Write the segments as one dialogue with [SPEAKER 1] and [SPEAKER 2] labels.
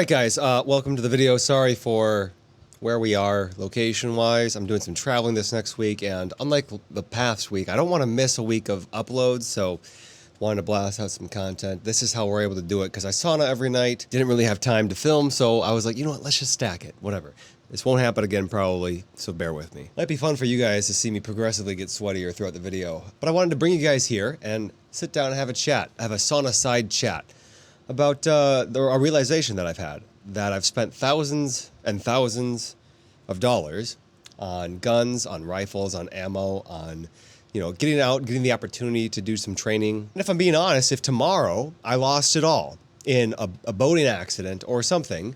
[SPEAKER 1] Alright guys, welcome to the video. Sorry for where we are location-wise. I'm doing some traveling this next week, and unlike the past week, I don't want to miss a week of uploads, so wanted to blast out some content. This is how we're able to do it, because I sauna every night, didn't really have time to film, so I was like, you know what, let's just stack it, whatever. This won't happen again probably, so bear with me. Might be fun for you guys to see me progressively get sweatier throughout the video, but I wanted to bring you guys here and sit down and have a chat, have a sauna side chat about a realization that I've had, that I've spent thousands and thousands of dollars on guns, on rifles, on ammo, on, getting out, getting the opportunity to do some training. And if I'm being honest, if tomorrow I lost it all in a boating accident or something,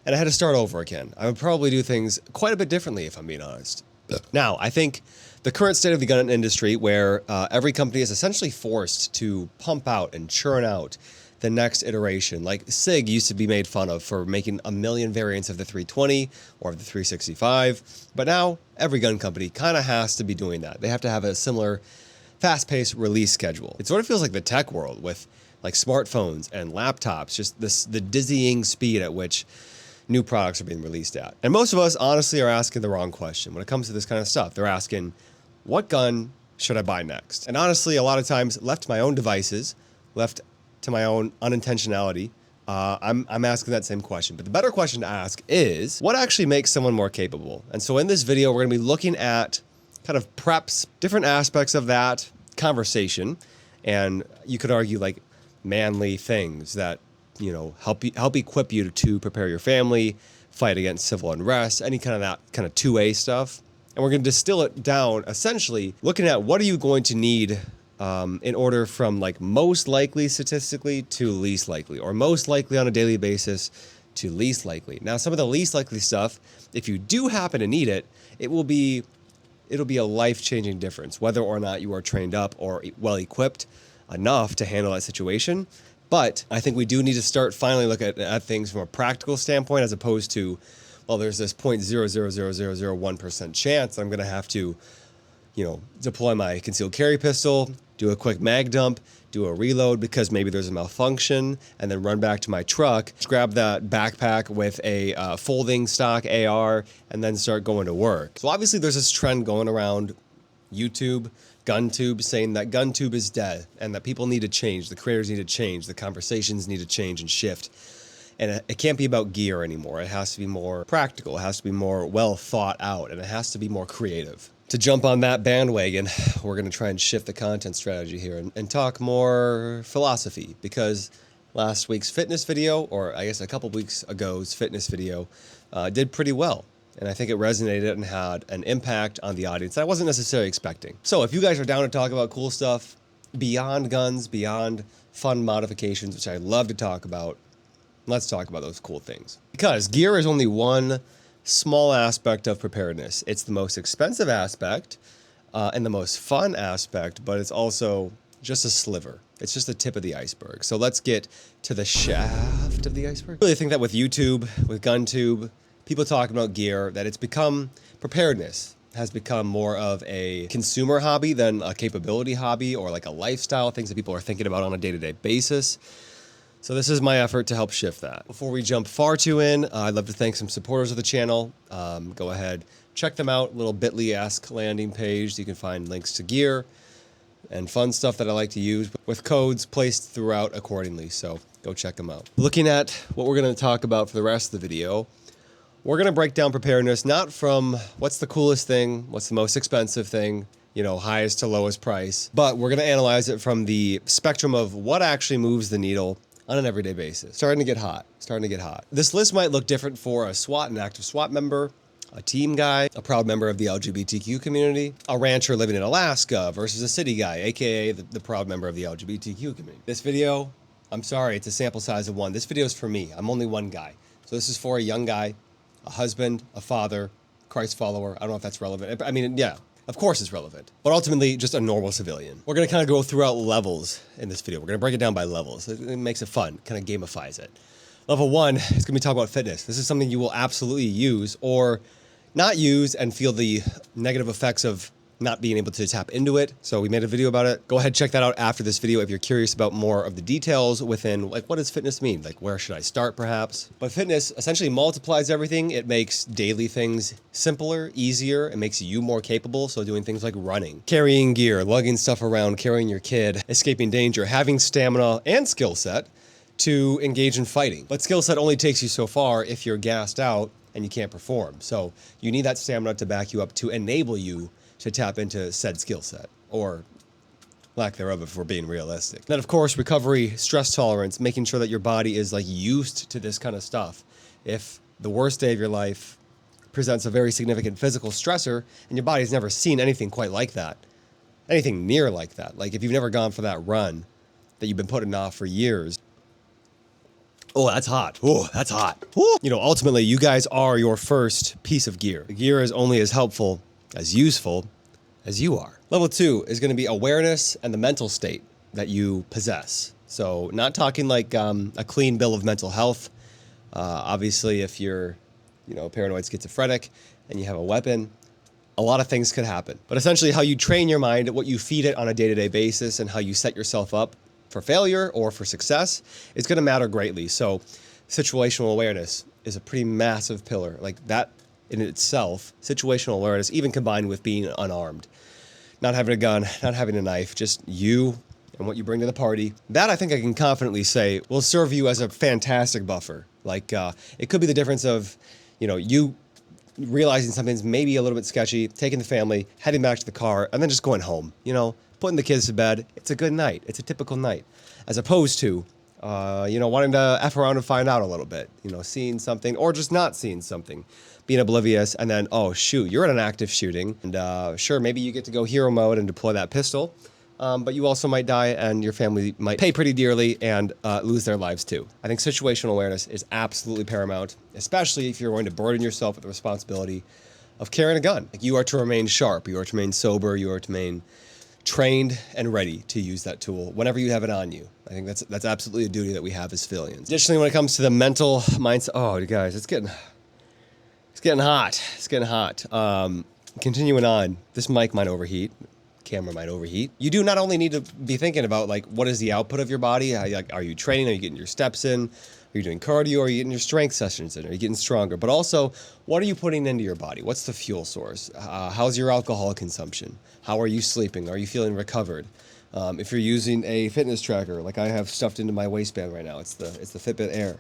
[SPEAKER 1] and I had to start over again, I would probably do things quite a bit differently, if I'm being honest. Now, I think the current state of the gun industry, where every company is essentially forced to pump out and churn out the next iteration. Like SIG used to be made fun of for making a million variants of the 320 or of the 365, but now every gun company kind of has to be doing that. They have to have a similar fast-paced release schedule. It sort of feels like the tech world with like smartphones and laptops, just the dizzying speed at which new products are being released at. And most of us honestly are asking the wrong question when it comes to this kind of stuff. They're asking, what gun should I buy next? And honestly, a lot of times, left to my own devices, left to my own unintentionality, I'm asking that same question. But the better question to ask is, what actually makes someone more capable? And so in this video, we're gonna be looking at kind of preps, different aspects of that conversation. And you could argue like manly things that, help equip you to prepare your family, fight against civil unrest, any kind of that kind of 2A stuff. And we're gonna distill it down, essentially looking at what are you going to need in order from like most likely statistically to least likely, or most likely on a daily basis to least likely. Now, some of the least likely stuff, if you do happen to need it, it'll be a life-changing difference, whether or not you are trained up or well equipped enough to handle that situation. But I think we do need to start finally looking at things from a practical standpoint, as opposed to, well, there's this 0.00001% chance I'm going to have to, deploy my concealed carry pistol, do a quick mag dump, do a reload because maybe there's a malfunction, and then run back to my truck, grab that backpack with a folding stock AR, and then start going to work. So obviously there's this trend going around YouTube, GunTube, saying that GunTube is dead and that people need to change, the creators need to change, the conversations need to change and shift. And it can't be about gear anymore. It has to be more practical, it has to be more well thought out, and it has to be more creative. To jump on that bandwagon, we're going to try and shift the content strategy here and talk more philosophy, because last week's fitness video, or I guess a couple weeks ago's fitness video, did pretty well. And I think it resonated and had an impact on the audience that I wasn't necessarily expecting. So if you guys are down to talk about cool stuff beyond guns, beyond fun modifications, which I love to talk about, let's talk about those cool things. Because gear is only one small aspect of preparedness. It's the most expensive aspect and the most fun aspect, but it's also just a sliver. It's just the tip of the iceberg. So let's get to the shaft of the iceberg. I really think that with YouTube, with GunTube, people talking about gear, that it's become, preparedness has become more of a consumer hobby than a capability hobby, or like a lifestyle, things that people are thinking about on a day-to-day basis. So this is my effort to help shift that. Before we jump far too in, I'd love to thank some supporters of the channel. Go ahead, check them out. Little bit.ly-esque landing page. You can find links to gear and fun stuff that I like to use with codes placed throughout accordingly. So go check them out. Looking at what we're going to talk about for the rest of the video, we're going to break down preparedness not from what's the coolest thing, what's the most expensive thing, highest to lowest price, but we're going to analyze it from the spectrum of what actually moves the needle on an everyday basis. Starting to get hot. This list might look different for a SWAT, an active SWAT member, a team guy, a proud member of the LGBTQ community, a rancher living in Alaska versus a city guy, aka the proud member of the LGBTQ community. This video, I'm sorry, it's a sample size of one. This video is for me. I'm only one guy. So this is for a young guy, a husband, a father, Christ follower. I don't know if that's relevant. I mean, yeah. Of course it's relevant, but ultimately just a normal civilian. We're going to kind of go throughout levels in this video. We're going to break it down by levels. It makes it fun, kind of gamifies it. Level 1 is going to be talking about fitness. This is something you will absolutely use or not use and feel the negative effects of not being able to tap into it. So we made a video about it. Go ahead, check that out after this video if you're curious about more of the details within, like, what does fitness mean? Like, where should I start perhaps? But fitness essentially multiplies everything. It makes daily things simpler, easier. It makes you more capable. So doing things like running, carrying gear, lugging stuff around, carrying your kid, escaping danger, having stamina and skill set to engage in fighting. But skill set only takes you so far if you're gassed out and you can't perform. So you need that stamina to back you up to enable you to tap into said skill set, or lack thereof if we're being realistic. Then of course, recovery, stress tolerance, making sure that your body is like used to this kind of stuff. If the worst day of your life presents a very significant physical stressor and your body's never seen anything quite like that, anything near like that, like if you've never gone for that run that you've been putting off for years, oh, that's hot. Oh, that's hot. Ooh. You know, ultimately, you guys are your first piece of gear. The gear is only as helpful, as useful as you are. Level 2 is going to be awareness and the mental state that you possess. So not talking like a clean bill of mental health. Obviously, if you're, paranoid schizophrenic and you have a weapon, a lot of things could happen. But essentially how you train your mind, what you feed it on a day-to-day basis, and how you set yourself up for failure or for success is going to matter greatly. So situational awareness is a pretty massive pillar. Like that in itself, situational awareness, even combined with being unarmed, not having a gun, not having a knife, just you and what you bring to the party. That I think I can confidently say will serve you as a fantastic buffer. Like it could be the difference of, you realizing something's maybe a little bit sketchy, taking the family, heading back to the car, and then just going home, putting the kids to bed. It's a good night. It's a typical night. As opposed to, wanting to F around and find out a little bit, seeing something or just not seeing something, being oblivious, and then, oh, shoot, you're in an active shooting. And sure, maybe you get to go hero mode and deploy that pistol, but you also might die and your family might pay pretty dearly and lose their lives too. I think situational awareness is absolutely paramount, especially if you're going to burden yourself with the responsibility of carrying a gun. Like, you are to remain sharp, you are to remain sober, you are to remain trained and ready to use that tool whenever you have it on you. I think that's absolutely a duty that we have as civilians. Additionally, when it comes to the mental mindset, oh, you guys, it's getting hot. It's getting hot. Continuing on, this mic might overheat. Camera might overheat. You do not only need to be thinking about, like, what is the output of your body? Are you training? Are you getting your steps in? Are you doing cardio? Are you getting your strength sessions in? Are you getting stronger? But also, what are you putting into your body? What's the fuel source? How's your alcohol consumption? How are you sleeping? Are you feeling recovered? If you're using a fitness tracker, like I have stuffed into my waistband right now, it's the Fitbit Air,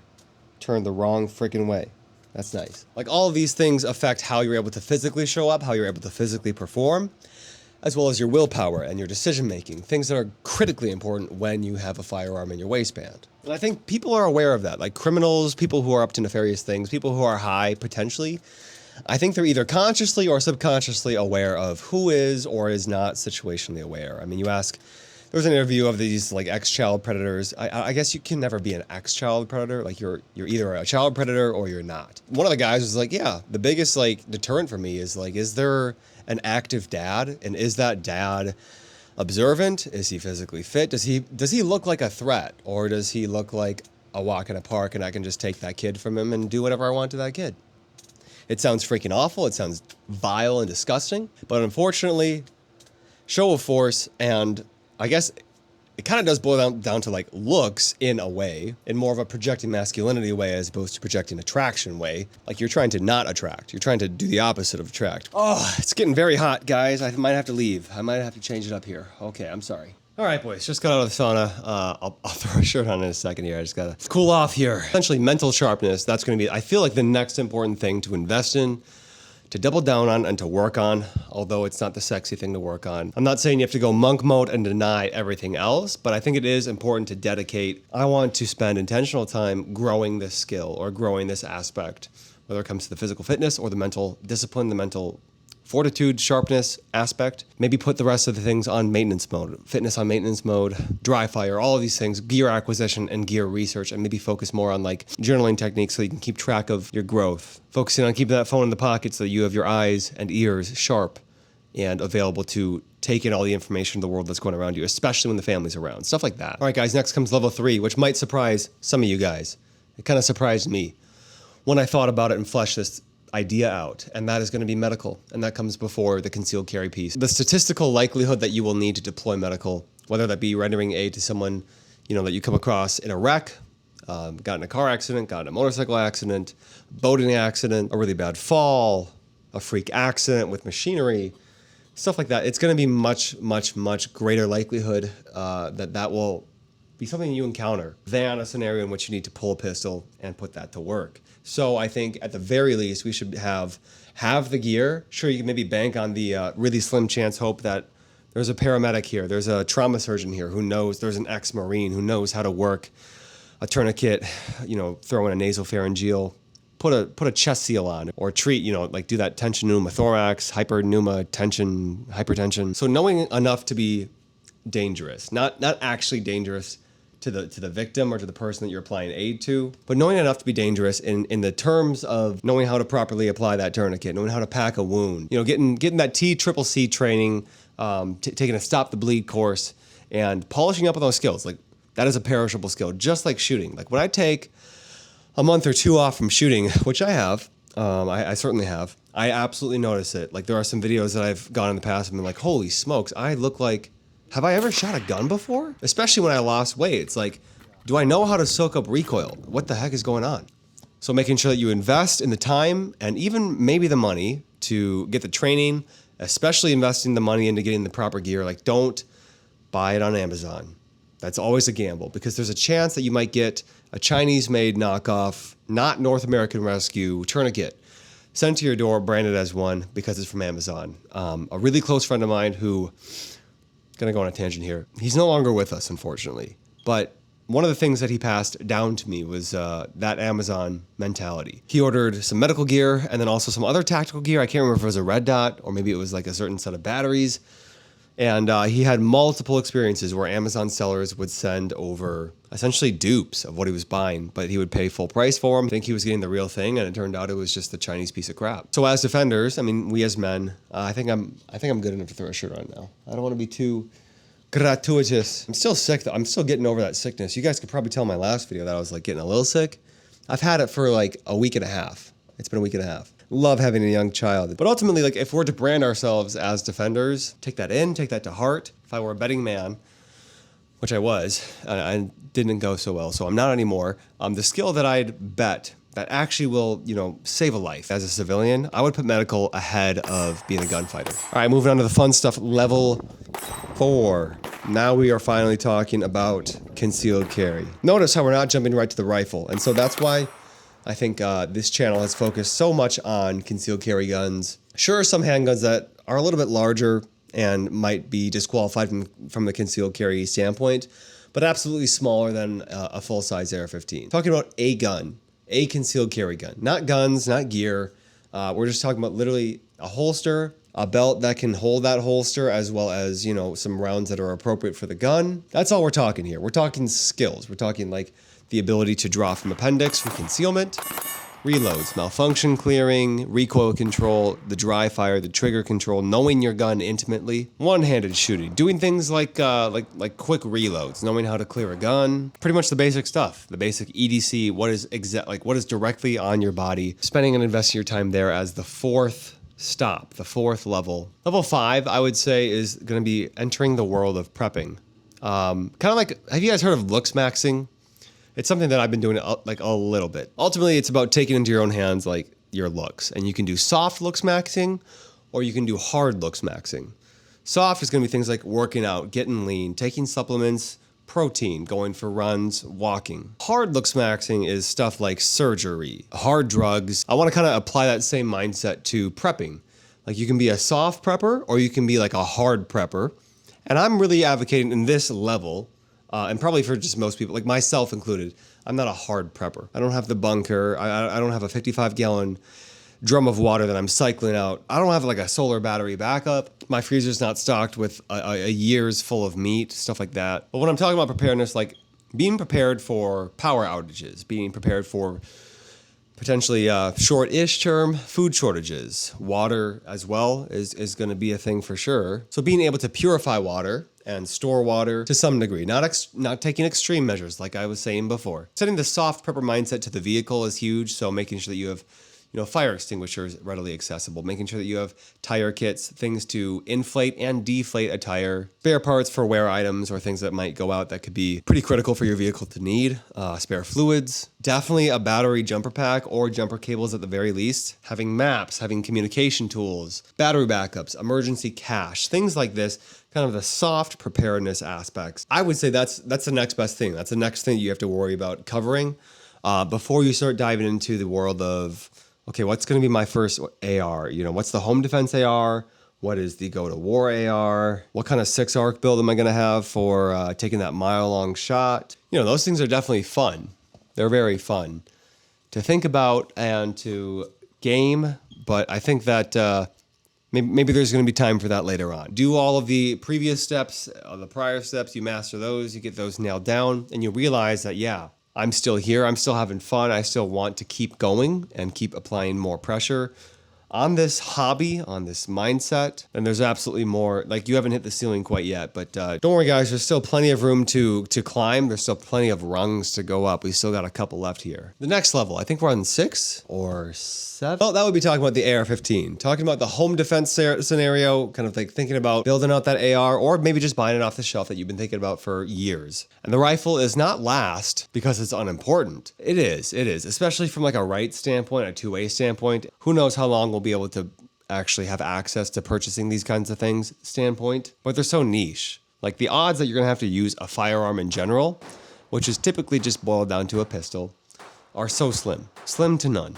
[SPEAKER 1] turned the wrong freaking way. That's nice. Like, all of these things affect how you're able to physically show up, how you're able to physically perform, as well as your willpower and your decision-making, things that are critically important when you have a firearm in your waistband. And I think people are aware of that, like criminals, people who are up to nefarious things, people who are high potentially. I think they're either consciously or subconsciously aware of who is or is not situationally aware. I mean, you ask, there was an interview of these like ex-child predators. I guess you can never be an ex-child predator. Like you're either a child predator or you're not. One of the guys was like, yeah, the biggest like deterrent for me is like, is there an active dad? And is that dad observant? Is he physically fit? Does he look like a threat? Or does he look like a walk in a park and I can just take that kid from him and do whatever I want to that kid? It sounds freaking awful. It sounds vile and disgusting. But unfortunately, show of force, and I guess it kind of does boil down to like looks in a way, in more of a projecting masculinity way as opposed to projecting attraction way. Like you're trying to not attract. You're trying to do the opposite of attract. Oh, it's getting very hot, guys. I might have to leave. I might have to change it up here. Okay, I'm sorry. All right, boys, just got out of the sauna. I'll throw a shirt on in a second here. I just gotta cool off here. Essentially, mental sharpness, that's gonna be, I feel like, the next important thing to invest in, to double down on, and to work on, although it's not the sexy thing to work on. I'm not saying you have to go monk mode and deny everything else, but I think it is important to dedicate, I want to spend intentional time growing this skill or growing this aspect, whether it comes to the physical fitness or the mental discipline, the mental fortitude, sharpness aspect. Maybe put the rest of the things on maintenance mode, fitness on maintenance mode, dry fire, all of these things, gear acquisition and gear research, and maybe focus more on like journaling techniques so you can keep track of your growth. Focusing on keeping that phone in the pocket so you have your eyes and ears sharp and available to take in all the information in the world that's going around you, especially when the family's around, stuff like that. All right, guys, next comes level 3, which might surprise some of you guys. It kind of surprised me when I thought about it and fleshed this idea out, and that is going to be medical, and that comes before the concealed carry piece. The statistical likelihood that you will need to deploy medical, whether that be rendering aid to someone, that you come across in a wreck, got in a car accident, got in a motorcycle accident, boating accident, a really bad fall, a freak accident with machinery, stuff like that. It's going to be much, much, much greater likelihood that will be something you encounter than a scenario in which you need to pull a pistol and put that to work. So I think at the very least, we should have the gear. Sure, you can maybe bank on the really slim chance hope that there's a paramedic here, there's a trauma surgeon here who knows, there's an ex-Marine who knows how to work a tourniquet, throw in a nasopharyngeal, put a chest seal on, or treat, like do that tension pneumothorax, hyperneumo tension, hypertension. So knowing enough to be dangerous, not actually dangerous to the victim or to the person that you're applying aid to, but knowing enough to be dangerous in the terms of knowing how to properly apply that tourniquet, knowing how to pack a wound, getting that TCCC training, taking a stop the bleed course, and polishing up on those skills. Like, that is a perishable skill, just like shooting. Like, when I take a month or two off from shooting, which I have, I certainly have, I absolutely notice it. Like, there are some videos that I've gone in the past and been like, holy smokes, I look like, have I ever shot a gun before? Especially when I lost weight. It's like, do I know how to soak up recoil? What the heck is going on? So making sure that you invest in the time and even maybe the money to get the training, especially investing the money into getting the proper gear. Like, don't buy it on Amazon. That's always a gamble, because there's a chance that you might get a Chinese-made knockoff, not North American Rescue tourniquet sent to your door, branded as one, because it's from Amazon. A really close friend of mine who, gonna go on a tangent here, he's no longer with us, unfortunately, but one of the things that he passed down to me was that Amazon mentality. He ordered some medical gear and then also some other tactical gear. I can't remember if it was a red dot or maybe it was like a certain set of batteries. And he had multiple experiences where Amazon sellers would send over essentially dupes of what he was buying, but he would pay full price for them, think he was getting the real thing, and it turned out it was just the Chinese piece of crap. So as defenders, I mean, we as men, I think I'm good enough to throw a shirt on now. I don't want to be too gratuitous. I'm still sick though. I'm still getting over that sickness. You guys could probably tell in my last video that I was like getting a little sick. I've had it for like a week and a half. It's been a week and a half. Love having a young child. But ultimately, like, if we're to brand ourselves as defenders, take that to heart. If I were a betting man, which I was, I didn't go so well, so I'm not anymore. The skill that I'd bet that actually will, save a life as a civilian, I would put medical ahead of being a gunfighter. All right, moving on to the fun stuff, level 4. Now we are finally talking about concealed carry. Notice how we're not jumping right to the rifle, and so that's why I think this channel has focused so much on concealed carry guns. Sure, some handguns that are a little bit larger and might be disqualified from the concealed carry standpoint, but absolutely smaller than a full-size AR-15. Talking about a gun, a concealed carry gun. Not guns, not gear. We're just talking about literally a holster, a belt that can hold that holster, as well as, some rounds that are appropriate for the gun. That's all we're talking here. We're talking skills. We're talking like the ability to draw from appendix for concealment, reloads, malfunction clearing, recoil control, the dry fire, the trigger control, knowing your gun intimately, one-handed shooting, doing things like quick reloads, knowing how to clear a gun, pretty much the basic stuff, the basic EDC, what is directly on your body, spending and investing your time there as the fourth stop, the fourth level. Level 5, I would say, is going to be entering the world of prepping. Kind of like, have you guys heard of looks maxing? It's something that I've been doing like a little bit. Ultimately, it's about taking into your own hands like your looks. And you can do soft looks maxing or you can do hard looks maxing. Soft is going to be things like working out, getting lean, taking supplements, protein, going for runs, walking. Hard looks maxing is stuff like surgery, hard drugs. I want to kind of apply that same mindset to prepping. Like, you can be a soft prepper or you can be like a hard prepper. And I'm really advocating in this level, and probably for just most people, like myself included, I'm not a hard prepper. I don't have the bunker. I don't have a 55-gallon drum of water that I'm cycling out. I don't have like a solar battery backup. My freezer's not stocked with a year's full of meat, stuff like that. But when I'm talking about preparedness, like being prepared for power outages, being prepared for potentially short-ish term food shortages, water as well is going to be a thing for sure. So being able to purify water and store water to some degree, not taking extreme measures like I was saying before. Setting the soft prepper mindset to the vehicle is huge. So making sure that you have fire extinguishers readily accessible, making sure that you have tire kits, things to inflate and deflate a tire, spare parts for wear items or things that might go out that could be pretty critical for your vehicle to need, spare fluids, definitely a battery jumper pack or jumper cables at the very least, having maps, having communication tools, battery backups, emergency cache, things like this, kind of the soft preparedness aspects. I would say that's the next best thing. That's the next thing you have to worry about covering before you start diving into the world of, okay, what's going to be my first AR? What's the home defense AR? What is the go to war AR? What kind of 6-arc build am I going to have for taking that mile-long shot? Those things are definitely fun. They're very fun to think about and to game, but I think that maybe there's going to be time for that later on. Do all of the previous steps, the prior steps, you master those, you get those nailed down, and you realize that, yeah, I'm still here. I'm still having fun. I still want to keep going and keep applying more pressure on this hobby, on this mindset. And there's absolutely more. Like, you haven't hit the ceiling quite yet, but don't worry, guys. There's still plenty of room to climb. There's still plenty of rungs to go up. We still got a couple left here. The next level, I think we're on 6 or 7. Well, that would be talking about the AR-15, talking about the home defense scenario, kind of like thinking about building out that AR, or maybe just buying it off the shelf that you've been thinking about for years. And the rifle is not last because it's unimportant. It is, especially from like a right standpoint, a two-way standpoint. Who knows how long we'll be able to actually have access to purchasing these kinds of things standpoint, but they're so niche. Like, the odds that you're going to have to use a firearm in general, which is typically just boiled down to a pistol, are so slim to none.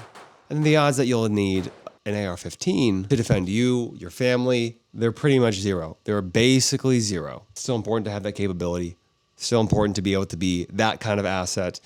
[SPEAKER 1] And the odds that you'll need an AR-15 to defend you, your family, they're pretty much zero. They're basically zero. It's still important to have that capability. Still important to be able to be that kind of asset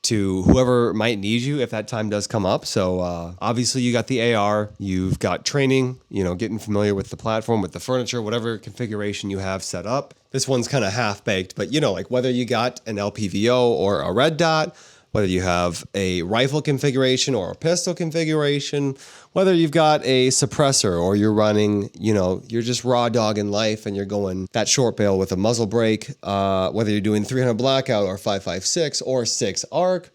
[SPEAKER 1] to whoever might need you if that time does come up. So obviously you got the AR, you've got training, getting familiar with the platform, with the furniture, whatever configuration you have set up. This one's kind of half-baked, but like whether you got an LPVO or a red dot, whether you have a rifle configuration or a pistol configuration, whether you've got a suppressor or you're running, you're just raw dogging life and you're going that short barrel with a muzzle brake, whether you're doing 300 blackout or 5.56 or 6-arc,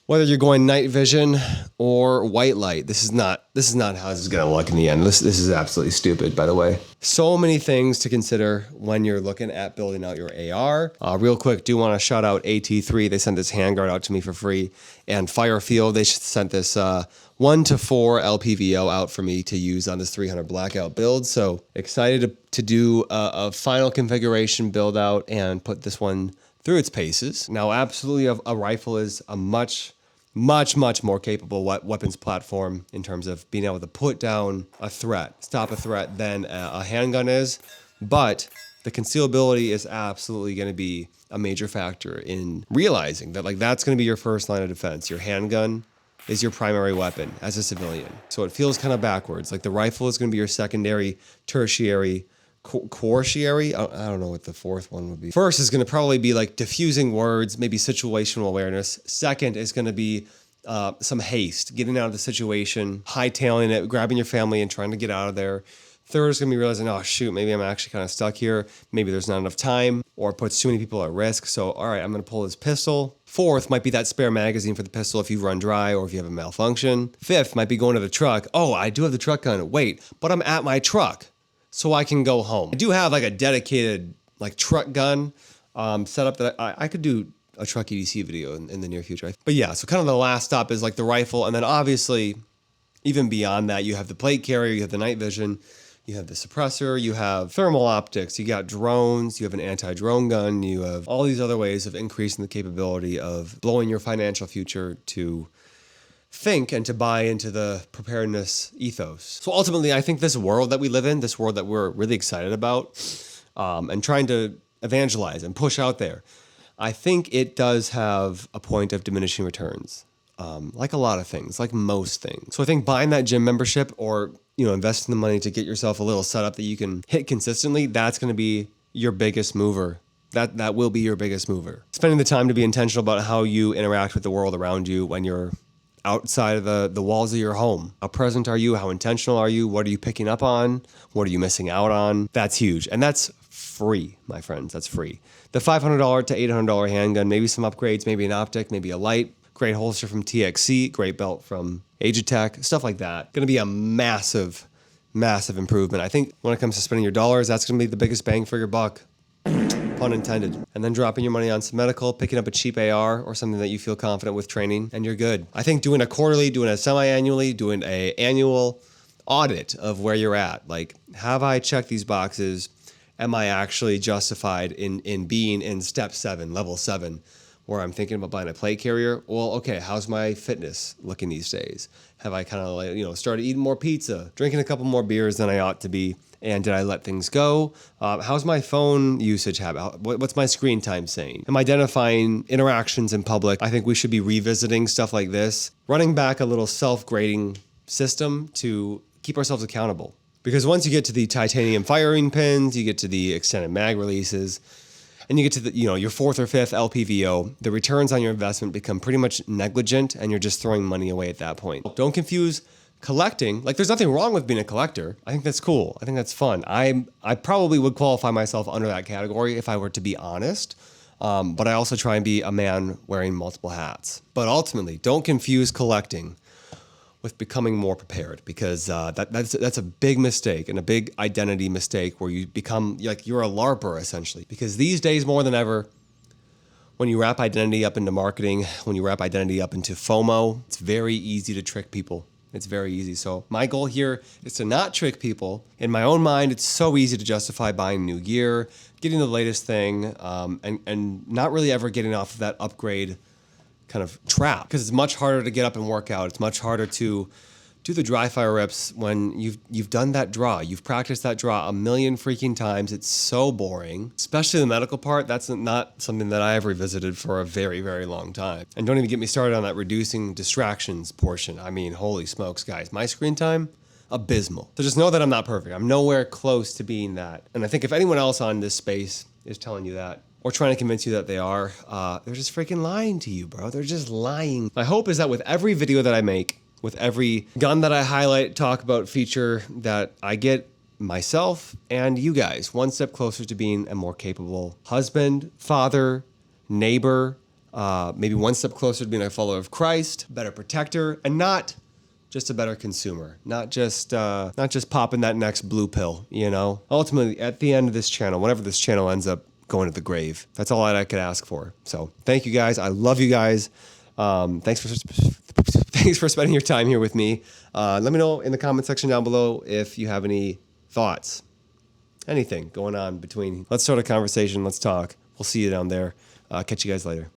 [SPEAKER 1] whether you're going night vision or white light. This is not how this is going to look in the end. This is absolutely stupid, by the way. So many things to consider when you're looking at building out your AR. Real quick, do want to shout out AT3. They sent this handguard out to me for free. And Firefield, they sent this 1 to 4 LPVO out for me to use on this 300 blackout build. So excited to do a final configuration build out and put this one through its paces. Now, absolutely, a rifle is a much more capable weapons platform in terms of being able to put down a threat, stop a threat than a handgun is. But the concealability is absolutely going to be a major factor in realizing that that's going to be your first line of defense. Your handgun is your primary weapon as a civilian. So it feels kind of backwards. Like, the rifle is going to be your secondary, tertiary, quaternary. I don't know what the fourth one would be. First is going to probably be like diffusing words, maybe situational awareness. Second is going to be some haste, getting out of the situation, hightailing it, grabbing your family and trying to get out of there. Third is going to be realizing, oh shoot, maybe I'm actually kind of stuck here. Maybe there's not enough time, or it puts too many people at risk. So, all right, I'm going to pull this pistol. Fourth might be that spare magazine for the pistol if you run dry or if you have a malfunction. Fifth might be going to the truck. Oh, I do have the truck gun. Wait, but I'm at my truck, so I can go home. I do have like a dedicated truck gun set up that I could do a truck EDC video in the near future. But yeah, so kind of the last stop is like the rifle. And then obviously, even beyond that, you have the plate carrier, you have the night vision, you have the suppressor, you have thermal optics, you got drones, you have an anti-drone gun, you have all these other ways of increasing the capability of blowing your financial future to think and to buy into the preparedness ethos. So ultimately, I think this world that we live in, this world that we're really excited about and trying to evangelize and push out there, I think it does have a point of diminishing returns, like a lot of things, like most things. So I think buying that gym membership or investing the money to get yourself a little setup that you can hit consistently, that's going to be your biggest mover. That will be your biggest mover. Spending the time to be intentional about how you interact with the world around you when you're outside of the walls of your home. How present are you? How intentional are you? What are you picking up on? What are you missing out on? That's huge. And that's free, my friends. That's free. The $500 to $800 handgun, maybe some upgrades, maybe an optic, maybe a light, great holster from TXC, great belt from Agitek, stuff like that. Going to be a massive, massive improvement. I think when it comes to spending your dollars, that's going to be the biggest bang for your buck. Pun intended. And then dropping your money on some medical, picking up a cheap AR or something that you feel confident with training, and you're good. I think doing a quarterly, doing a semi-annually, doing a annual audit of where you're at. Like, have I checked these boxes? Am I actually justified in being in step 7, level 7, where I'm thinking about buying a plate carrier? Well, okay, how's my fitness looking these days? Have I kind of like, started eating more pizza, drinking a couple more beers than I ought to be? And did I let things go? How's my phone usage habit? What's my screen time saying? Am I identifying interactions in public? I think we should be revisiting stuff like this, running back a little self-grading system to keep ourselves accountable. Because once you get to the titanium firing pins, you get to the extended mag releases, and you get to the, your 4th or 5th LPVO, the returns on your investment become pretty much negligent, and you're just throwing money away at that point. Don't confuse collecting. Like, there's nothing wrong with being a collector. I think that's cool. I think that's fun. I probably would qualify myself under that category if I were to be honest. But I also try and be a man wearing multiple hats. But ultimately, don't confuse collecting with becoming more prepared, because that's a big mistake and a big identity mistake where you become like you're a LARPer essentially. Because these days more than ever, when you wrap identity up into marketing, when you wrap identity up into FOMO, it's very easy to trick people. It's very easy. So my goal here is to not trick people. In my own mind, it's so easy to justify buying new gear, getting the latest thing, and not really ever getting off of that upgrade kind of trap, because it's much harder to get up and work out. It's much harder to do the dry fire reps when you've done that draw. You've practiced that draw a million freaking times. It's so boring, especially the medical part. That's not something that I have revisited for a very, very long time. And don't even get me started on that reducing distractions portion. I mean, holy smokes, guys. My screen time, abysmal. So just know that I'm not perfect. I'm nowhere close to being that. And I think if anyone else on this space is telling you that, or trying to convince you that they are, they're just freaking lying to you, bro. They're just lying. My hope is that with every video that I make, with every gun that I highlight, talk about, feature, that I get myself and you guys one step closer to being a more capable husband, father, neighbor, maybe one step closer to being a follower of Christ, better protector, and not just a better consumer, not just popping that next blue pill, Ultimately, at the end of this channel, whenever this channel ends up going to the grave, that's all that I could ask for. So thank you guys. I love you guys. Thanks for spending your time here with me. Let me know in the comment section down below if you have any thoughts, anything going on between. Let's start a conversation. Let's talk. We'll see you down there. Catch you guys later.